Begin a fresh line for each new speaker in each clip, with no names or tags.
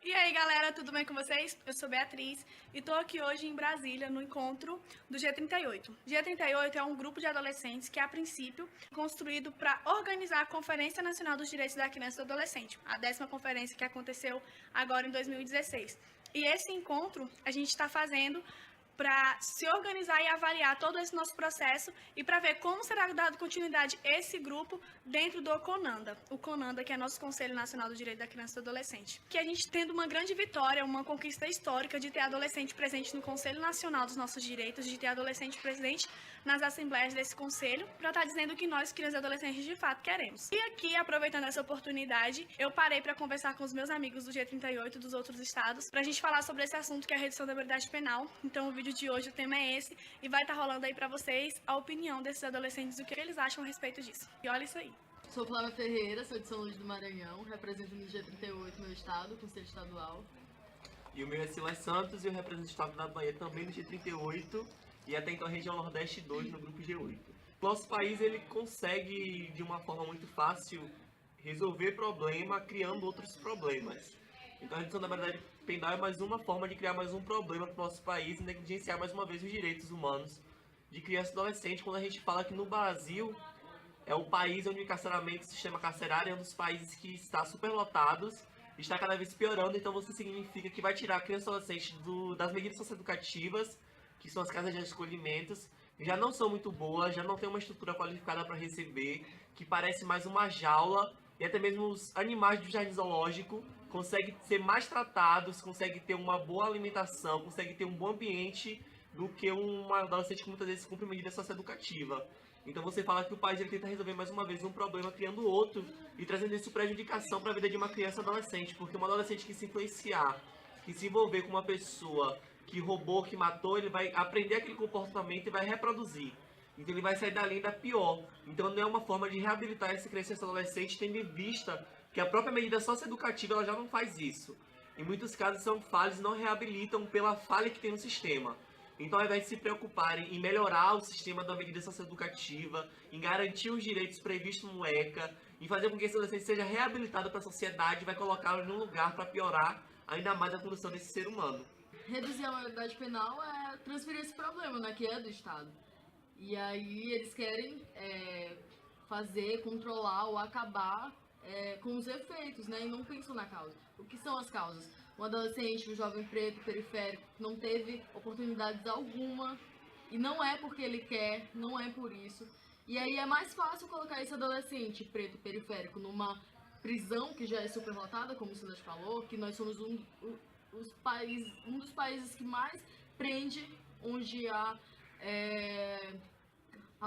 E aí galera, tudo bem com vocês? Eu sou Beatriz e estou aqui hoje em Brasília no encontro do G38. G38 é um grupo de adolescentes que, a princípio, é construído para organizar a Conferência Nacional dos Direitos da Criança e do Adolescente, a 10ª conferência que aconteceu agora em 2016. E esse encontro a gente está fazendo para se organizar e avaliar todo esse nosso processo e para ver como será dado continuidade esse grupo dentro do CONANDA. O CONANDA, que é nosso Conselho Nacional do Direito da Criança e do Adolescente. Que a gente tendo uma grande vitória, uma conquista histórica de ter adolescente presente no Conselho Nacional dos Nossos Direitos, de ter adolescente presente nas assembleias desse conselho, para estar dizendo o que nós, crianças e adolescentes, de fato queremos. E aqui, aproveitando essa oportunidade, eu parei para conversar com os meus amigos do G38 dos outros estados, para a gente falar sobre esse assunto que é a redução da maioridade penal. Então, o vídeo de hoje, o tema é esse, e vai estar rolando aí para vocês a opinião desses adolescentes, o que eles acham a respeito disso. E olha isso aí.
Sou Flávia Ferreira, sou de São Luís do Maranhão, represento no G38 meu estado, Conselho Estadual.
E o meu é Silas Santos e eu represento o estado da Bahia também no G38 e até então a região Nordeste 2 no grupo G8. Nosso país ele consegue de uma forma muito fácil resolver problema criando outros problemas. Então a redução da maioridade penal é mais uma forma de criar mais um problema para o nosso país e negligenciar mais uma vez os direitos humanos de criança e adolescente, quando a gente fala que no Brasil é o país onde o encarceramento, o sistema carcerário é um dos países que está superlotados, está cada vez piorando, então isso significa que vai tirar a criança e adolescente das medidas socioeducativas, que são as casas de acolhimentos, que já não são muito boas, já não tem uma estrutura qualificada para receber, que parece mais uma jaula, e até mesmo os animais do jardim zoológico conseguem ser mais tratados, conseguem ter uma boa alimentação, conseguem ter um bom ambiente do que um adolescente que muitas vezes cumpre medida socioeducativa. Então você fala que o país ele tenta resolver mais uma vez um problema criando outro e trazendo isso prejudicação para a vida de uma criança e adolescente, porque um adolescente que se influenciar, que se envolver com uma pessoa que roubou, que matou, ele vai aprender aquele comportamento e vai reproduzir. Então ele vai sair dali ainda pior. Então não é uma forma de reabilitar essa criança e esse adolescente, tendo em vista que a própria medida socioeducativa ela já não faz isso. Em muitos casos são falhas e não reabilitam pela falha que tem no sistema. Então, ao invés de se preocuparem em melhorar o sistema da medida socioeducativa, em garantir os direitos previstos no ECA, em fazer com que esse adolescente seja reabilitado para a sociedade, vai colocá-lo em um lugar para piorar ainda mais a condição desse ser humano.
Reduzir a maioridade penal é transferir esse problema, né, que é do Estado. E aí eles querem fazer, controlar ou acabar com os efeitos, né, e não pensam na causa. O que são as causas? Um adolescente, um jovem preto, periférico, não teve oportunidades alguma, e não é porque ele quer, não é por isso. E aí é mais fácil colocar esse adolescente preto, periférico, numa prisão que já é superlotada, como o Silas falou, que nós somos um dos países que mais prende, onde a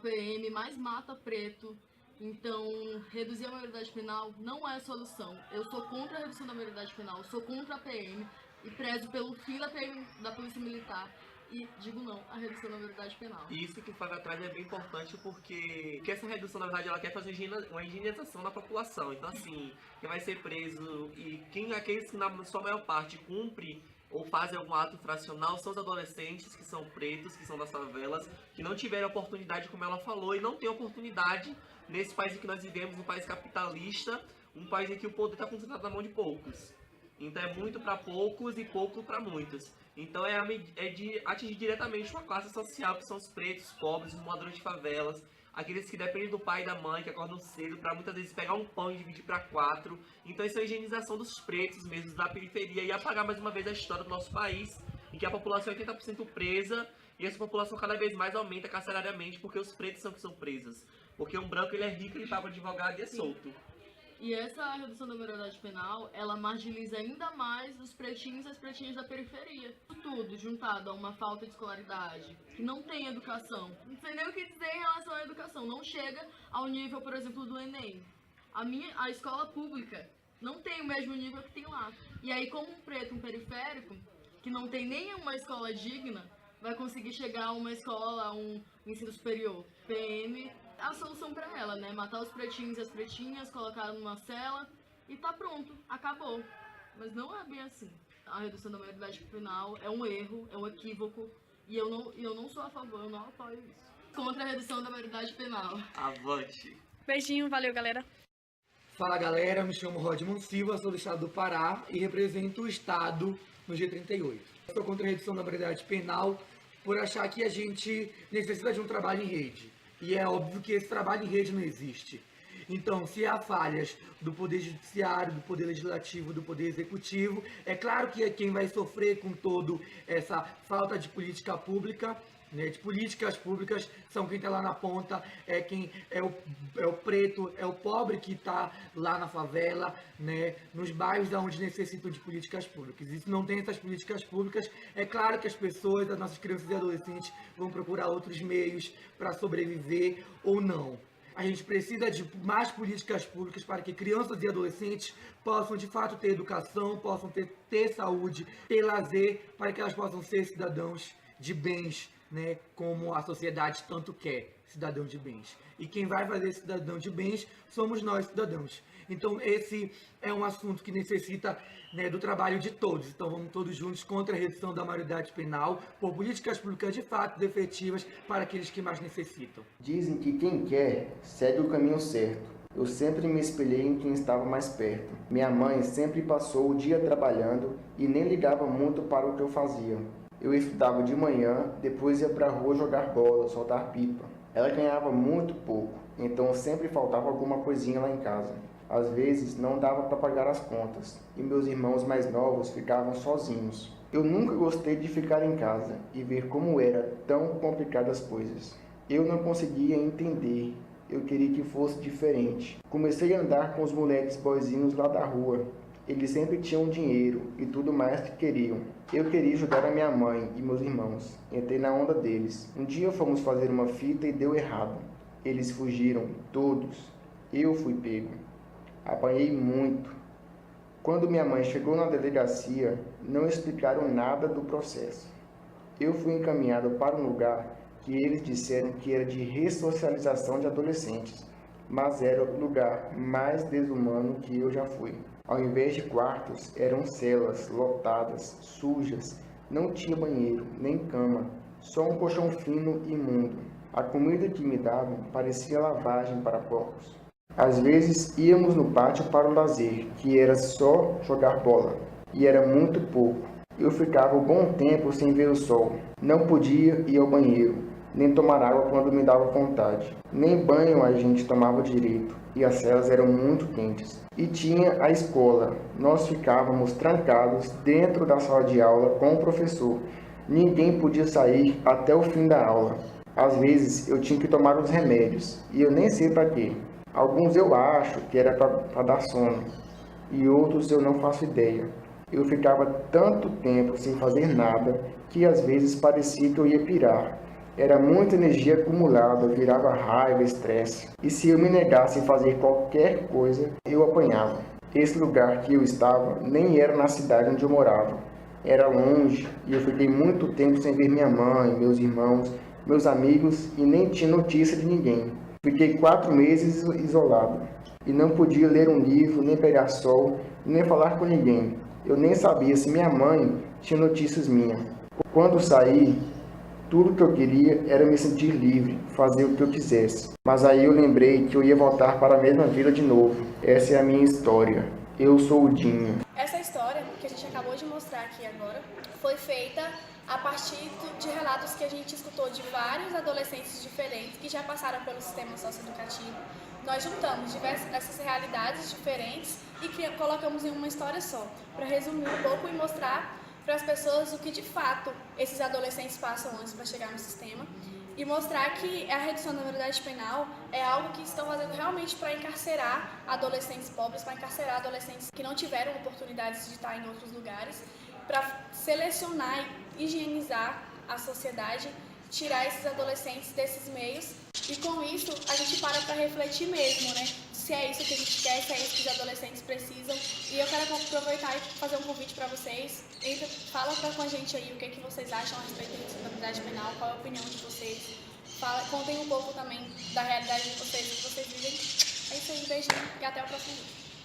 PM mais mata preto. Então, reduzir a maioridade penal não é a solução. Eu sou contra a redução da maioridade penal, sou contra a PM e prezo pelo fim da PM, da Polícia Militar e digo não à redução da maioridade penal.
E isso que o Flávio atrás é bem importante porque essa redução, na verdade, ela quer fazer uma higienização da população. Então, assim, quem vai ser preso e aqueles que, na sua maior parte, cumpre ou fazem algum ato infracional são os adolescentes que são pretos, que são das favelas, que não tiveram oportunidade, como ela falou, e não tem oportunidade nesse país em que nós vivemos, um país capitalista, um país em que o poder está concentrado na mão de poucos. Então é muito para poucos e pouco para muitos. Então é de atingir diretamente uma classe social, que são os pretos, os pobres, os moradores de favelas, aqueles que dependem do pai e da mãe, que acordam cedo para muitas vezes pegar um pão e dividir para 4. Então isso é a higienização dos pretos mesmo, da periferia, e apagar mais uma vez a história do nosso país, em que a população é 80% presa, e essa população cada vez mais aumenta carcerariamente, porque os pretos são que são presos. Porque um branco ele é rico, ele paga advogado e é solto.
E essa redução da maioridade penal, ela marginaliza ainda mais os pretinhos e as pretinhas da periferia. Tudo juntado a uma falta de escolaridade, que não tem educação. Não sei nem o que dizer em relação à educação. Não chega ao nível, por exemplo, do Enem. A escola pública não tem o mesmo nível que tem lá. E aí, como um preto, um periférico, que não tem nenhuma escola digna, vai conseguir chegar a uma escola, a um ensino superior. PM, a solução para ela, né? Matar os pretinhos e as pretinhas, colocar numa cela e tá pronto, acabou. Mas não é bem assim. A redução da maioridade penal é um erro, é um equívoco, e eu não sou a favor, eu não apoio isso. Contra a redução da maioridade penal.
Avante!
Beijinho, valeu galera!
Fala galera, me chamo Rodman Silva, sou do estado do Pará e represento o estado no G38. Estou contra a redução da maioridade penal por achar que a gente necessita de um trabalho em rede. E é óbvio que esse trabalho em rede não existe. Então, se há falhas do Poder Judiciário, do Poder Legislativo, do Poder Executivo, é claro que quem vai sofrer com toda essa falta de política pública, né, de políticas públicas, são quem está lá na ponta, é quem é o preto, é o pobre que está lá na favela, né, nos bairros onde necessitam de políticas públicas. E se não tem essas políticas públicas, é claro que as pessoas, as nossas crianças e adolescentes, vão procurar outros meios para sobreviver ou não. A gente precisa de mais políticas públicas para que crianças e adolescentes possam de fato ter educação, possam ter saúde, ter lazer, para que elas possam ser cidadãos de bens, né, como a sociedade tanto quer, cidadão de bens. E quem vai fazer cidadão de bens somos nós, cidadãos. Então esse é um assunto que necessita, né, do trabalho de todos. Então vamos todos juntos contra a redução da maioridade penal, por políticas públicas de fato efetivas para aqueles que mais necessitam.
Dizem que quem quer segue o caminho certo. Eu sempre me espelhei em quem estava mais perto. Minha mãe sempre passou o dia trabalhando e nem ligava muito para o que eu fazia. Eu estudava de manhã, depois ia para a rua jogar bola, soltar pipa. Ela ganhava muito pouco, então sempre faltava alguma coisinha lá em casa. Às vezes não dava para pagar as contas, e meus irmãos mais novos ficavam sozinhos. Eu nunca gostei de ficar em casa e ver como era tão complicadas as coisas. Eu não conseguia entender, eu queria que fosse diferente. Comecei a andar com os moleques boizinhos lá da rua. Eles sempre tinham dinheiro e tudo mais que queriam. Eu queria ajudar a minha mãe e meus irmãos. Entrei na onda deles. Um dia fomos fazer uma fita e deu errado. Eles fugiram, todos. Eu fui pego. Apanhei muito. Quando minha mãe chegou na delegacia, não explicaram nada do processo. Eu fui encaminhado para um lugar que eles disseram que era de ressocialização de adolescentes, mas era o lugar mais desumano que eu já fui. Ao invés de quartos, eram celas lotadas, sujas, não tinha banheiro, nem cama, só um colchão fino e imundo. A comida que me davam parecia lavagem para porcos. Às vezes íamos no pátio para o lazer, que era só jogar bola, e era muito pouco. Eu ficava um bom tempo sem ver o sol. Não podia ir ao banheiro, nem tomar água quando me dava vontade. Nem banho a gente tomava direito, e as celas eram muito quentes. E tinha a escola. Nós ficávamos trancados dentro da sala de aula com o professor. Ninguém podia sair até o fim da aula. Às vezes eu tinha que tomar os remédios, e eu nem sei para quê. Alguns eu acho que era para dar sono, e outros eu não faço ideia. Eu ficava tanto tempo sem fazer nada que às vezes parecia que eu ia pirar. Era muita energia acumulada, virava raiva, estresse. E se eu me negasse a fazer qualquer coisa, eu apanhava. Esse lugar que eu estava nem era na cidade onde eu morava. Era longe e eu fiquei muito tempo sem ver minha mãe, meus irmãos, meus amigos e nem tinha notícia de ninguém. Fiquei 4 meses isolado e não podia ler um livro, nem pegar sol, nem falar com ninguém. Eu nem sabia se minha mãe tinha notícias minhas. Quando saí, tudo que eu queria era me sentir livre, fazer o que eu quisesse. Mas aí eu lembrei que eu ia voltar para a mesma vida de novo. Essa é a minha história. Eu sou o Dinho.
Essa história que a gente acabou de mostrar aqui agora foi feita a partir de relatos que a gente escutou de vários adolescentes diferentes que já passaram pelo sistema socioeducativo. Nós juntamos essas realidades diferentes e colocamos em uma história só, para resumir um pouco e mostrar para as pessoas o que de fato esses adolescentes passam antes para chegar no sistema e mostrar que a redução da maioridade penal é algo que estão fazendo realmente para encarcerar adolescentes pobres, para encarcerar adolescentes que não tiveram oportunidades de estar em outros lugares, para selecionar e higienizar a sociedade, tirar esses adolescentes desses meios e com isso a gente para refletir mesmo, né? Se é isso que a gente quer, se é isso que os adolescentes precisam. E eu quero aproveitar e fazer um convite para vocês. Fala com a gente aí o que vocês acham a respeito da responsabilidade penal, qual é a opinião de vocês. Contem um pouco também da realidade de vocês, que vocês vivem. É isso aí, beijinho e até o próximo vídeo.